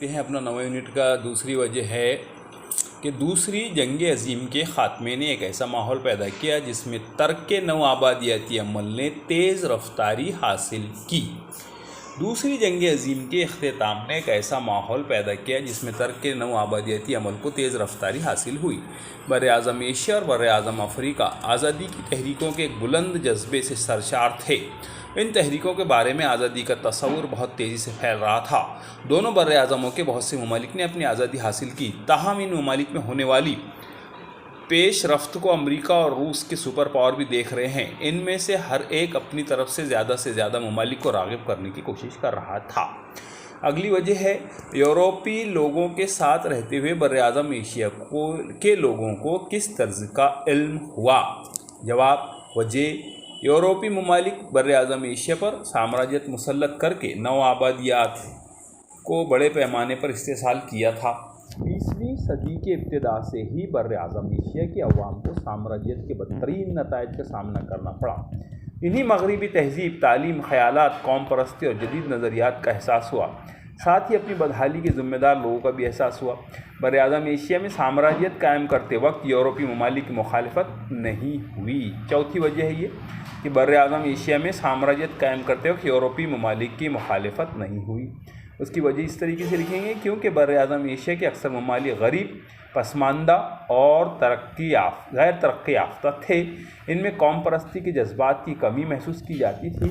دیکھتے ہیں اپنا نواں یونٹ کا دوسری وجہ ہے کہ دوسری جنگ عظیم کے خاتمے نے ایک ایسا ماحول پیدا کیا جس میں ترک نو آبادیاتی عمل نے تیز رفتاری حاصل کی۔ دوسری جنگ عظیم کے اختتام نے ایک ایسا ماحول پیدا کیا جس میں ترک نو آبادیاتی عمل کو تیز رفتاری حاصل ہوئی۔ بر اعظم ایشیا اور بر اعظم افریقہ آزادی کی تحریکوں کے ایک بلند جذبے سے سرشار تھے۔ ان تحریکوں کے بارے میں آزادی کا تصور بہت تیزی سے پھیل رہا تھا۔ دونوں بر اعظموں کے بہت سے ممالک نے اپنی آزادی حاصل کی، تاہم ان ممالک میں ہونے والی پیش رفت کو امریکہ اور روس کے سپر پاور بھی دیکھ رہے ہیں۔ ان میں سے ہر ایک اپنی طرف سے زیادہ ممالک کو راغب کرنے کی کوشش کر رہا تھا۔ اگلی وجہ ہے یورپی لوگوں کے ساتھ رہتے ہوئے بر اعظم ایشیا کے لوگوں کو کس طرز کا علم ہوا۔ جواب: وجہ: یورپی ممالک بر اعظم ایشیا پر سامراجیت مسلط کر کے نو آبادیات کو بڑے پیمانے پر استحصال کیا تھا۔ 20ویں صدی کے ابتدا سے ہی بر اعظم ایشیا کی عوام کو سامراجیت کے بدترین نتائج کا سامنا کرنا پڑا۔ انہی مغربی تہذیب، تعلیم، خیالات، قوم پرستی اور جدید نظریات کا احساس ہوا۔ ساتھ ہی اپنی بدحالی کے ذمہ دار لوگوں کا بھی احساس ہوا۔ بر اعظم ایشیا میں سامراجیت قائم کرتے وقت یورپی ممالک کی مخالفت نہیں ہوئی۔ چوتھی وجہ ہے یہ کہ بر اعظم ایشیا میں سامراجیت قائم کرتے وقت یورپی ممالک کی مخالفت نہیں ہوئی۔ اس کی وجہ اس طریقے سے لکھیں گے کیونکہ بر اعظم ایشیا کے اکثر ممالک غریب، پسماندہ اور غیر ترقی یافتہ تھے۔ ان میں قوم پرستی کے جذبات کی کمی محسوس کی جاتی تھی۔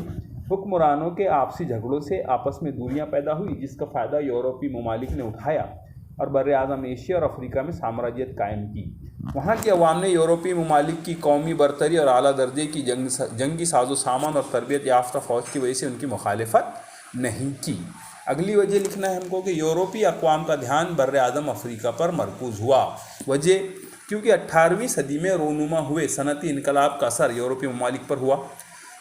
حکمرانوں کے آپسی جھگڑوں سے آپس میں دوریاں پیدا ہوئی، جس کا فائدہ یورپی ممالک نے اٹھایا اور بر اعظم ایشیا اور افریقہ میں سامراجیت قائم کی۔ وہاں کی عوام نے یورپی ممالک کی قومی برتری اور اعلیٰ درجے کی جنگی ساز و سامان اور تربیت یافتہ فوج کی وجہ سے ان کی مخالفت نہیں کی۔ اگلی وجہ لکھنا ہے ہم کو کہ یورپی اقوام کا دھیان بر اعظم افریقہ پر مرکوز ہوا۔ وجہ: کیونکہ 18ویں صدی میں رونما ہوئے صنعتی انقلاب کا اثر یورپی ممالک پر ہوا۔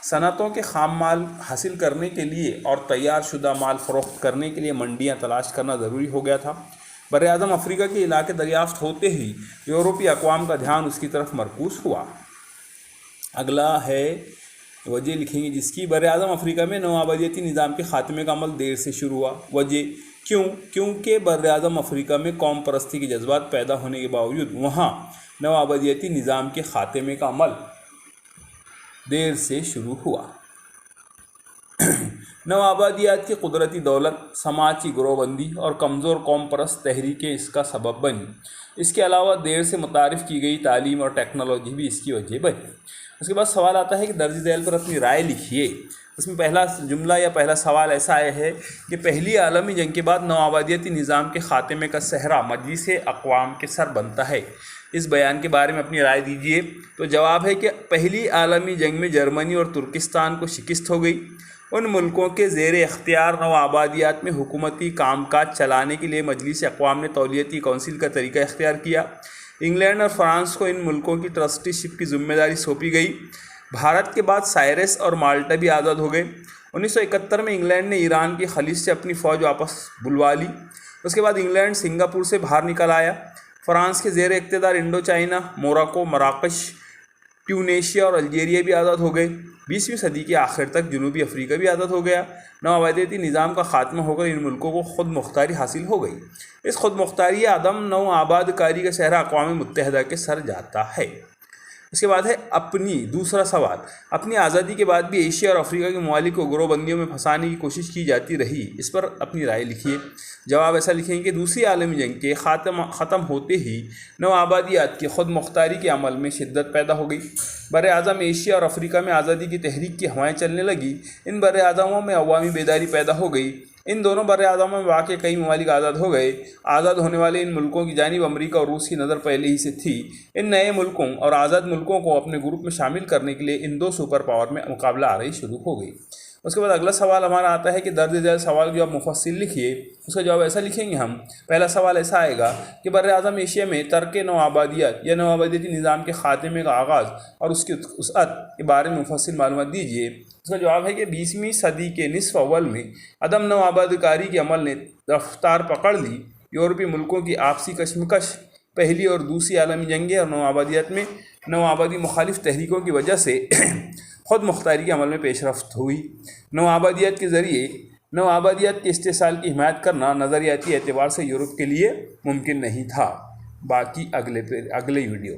صنعتوں کے خام مال حاصل کرنے کے لیے اور تیار شدہ مال فروخت کرنے کے لیے منڈیاں تلاش کرنا ضروری ہو گیا تھا۔ بر اعظم افریقہ کے علاقے دریافت ہوتے ہی یورپی اقوام کا دھیان اس کی طرف مرکوز ہوا۔ اگلا ہے وجہ لکھیں گے جس کی بر اعظم افریقہ میں نو آبادیاتی نظام کے خاتمے کا عمل دیر سے شروع ہوا۔ وجہ: کیونکہ بر اعظم افریقہ میں قوم پرستی کے جذبات پیدا ہونے کے باوجود وہاں نو آبادیاتی نظام کے خاتمے کا عمل دیر سے شروع ہوا۔ نو آبادیات کی قدرتی دولت، سماجی گروہ بندی اور کمزور قوم پرست تحریکیں اس کا سبب بنی۔ اس کے علاوہ دیر سے متعارف کی گئی تعلیم اور ٹیکنالوجی بھی اس کی وجہ بنی۔ اس کے بعد سوال آتا ہے کہ درج ذیل پر اپنی رائے لکھیے۔ اس میں پہلا جملہ یا پہلا سوال ایسا ہے کہ پہلی عالمی جنگ کے بعد نو آبادیاتی نظام کے خاتمے کا صحرا مجلس اقوام کے سر بنتا ہے۔ اس بیان کے بارے میں اپنی رائے دیجیے۔ تو جواب ہے کہ پہلی عالمی جنگ میں جرمنی اور ترکستان کو شکست ہو گئی۔ ان ملکوں کے زیر اختیار نو آبادیات میں حکومتی کام کاج چلانے کے لیے مجلس اقوام نے تولیتی کونسل کا طریقہ اختیار کیا۔ انگلینڈ اور فرانس کو ان ملکوں کی ٹرسٹی شپ کی ذمہ داری سونپی گئی۔ بھارت کے بعد سائرس اور مالٹا بھی آزاد ہو گئے۔ 1971 میں انگلینڈ نے ایران کی خلیج سے اپنی فوج واپس بلوا لی۔ اس کے بعد انگلینڈ سنگاپور سے باہر نکل آیا۔ فرانس کے زیر اقتدار انڈو چائنا، موراکو، مراکش، ٹیونیشیا اور الجیریا بھی آزاد ہو گئے۔ 20ویں صدی کے آخر تک جنوبی افریقہ بھی آزاد ہو گیا۔ نو آبادیاتی نظام کا خاتمہ ہو کر ان ملکوں کو خود مختاری حاصل ہو گئی۔ اس خود مختاری عدم نو آباد کاری کا صحرا اقوام متحدہ کے سر جاتا ہے۔ اس کے بعد ہے دوسرا سوال: اپنی آزادی کے بعد بھی ایشیا اور افریقہ کے ممالک کو گروہ بندیوں میں پھنسانے کی کوشش کی جاتی رہی۔ اس پر اپنی رائے لکھیے۔ جواب ایسا لکھیں کہ دوسری عالمی جنگ کے ختم ہوتے ہی نو آبادیات کی خود مختاری کے عمل میں شدت پیدا ہو گئی۔ بر اعظم ایشیا اور افریقہ میں آزادی کی تحریک کی ہوائیں چلنے لگی۔ ان بر اعظموں میں عوامی بیداری پیدا ہو گئی۔ ان دونوں بر اعظموں میں واقع کئی ممالک آزاد ہو گئے۔ آزاد ہونے والے ان ملکوں کی جانب امریکہ اور روس کی نظر پہلے ہی سے تھی۔ ان نئے ملکوں اور آزاد ملکوں کو اپنے گروپ میں شامل کرنے کے لیے ان دو سپر پاور میں مقابلہ آرائی شروع ہو گئی۔ اس کے بعد اگلا سوال ہمارا آتا ہے کہ درج ذیل سوال جو آپ مفصل لکھیے۔ اس کا جواب ایسا لکھیں گے ہم۔ پہلا سوال ایسا آئے گا کہ بر اعظم ایشیا میں ترک نو آبادیات یا نو آبادیاتی نظام کے خاتمے کا آغاز اور اس کی وسعت کے بارے میں مفصل معلومات دیجیے۔ اس کا جواب ہے کہ 20ویں صدی کے نصف اول میں عدم نو آباد کاری کے عمل نے رفتار پکڑ لی۔ یورپی ملکوں کی آپسی کشمکش، پہلی اور دوسری عالمی جنگیں اور نو آبادیات میں نو آبادی مخالف تحریکوں کی وجہ سے خود مختاری کے عمل میں پیش رفت ہوئی۔ نو آبادیات کے ذریعے نو آبادیات کے استحصال کی حمایت کرنا نظریاتی اعتبار سے یورپ کے لیے ممکن نہیں تھا۔ باقی اگلے ویڈیو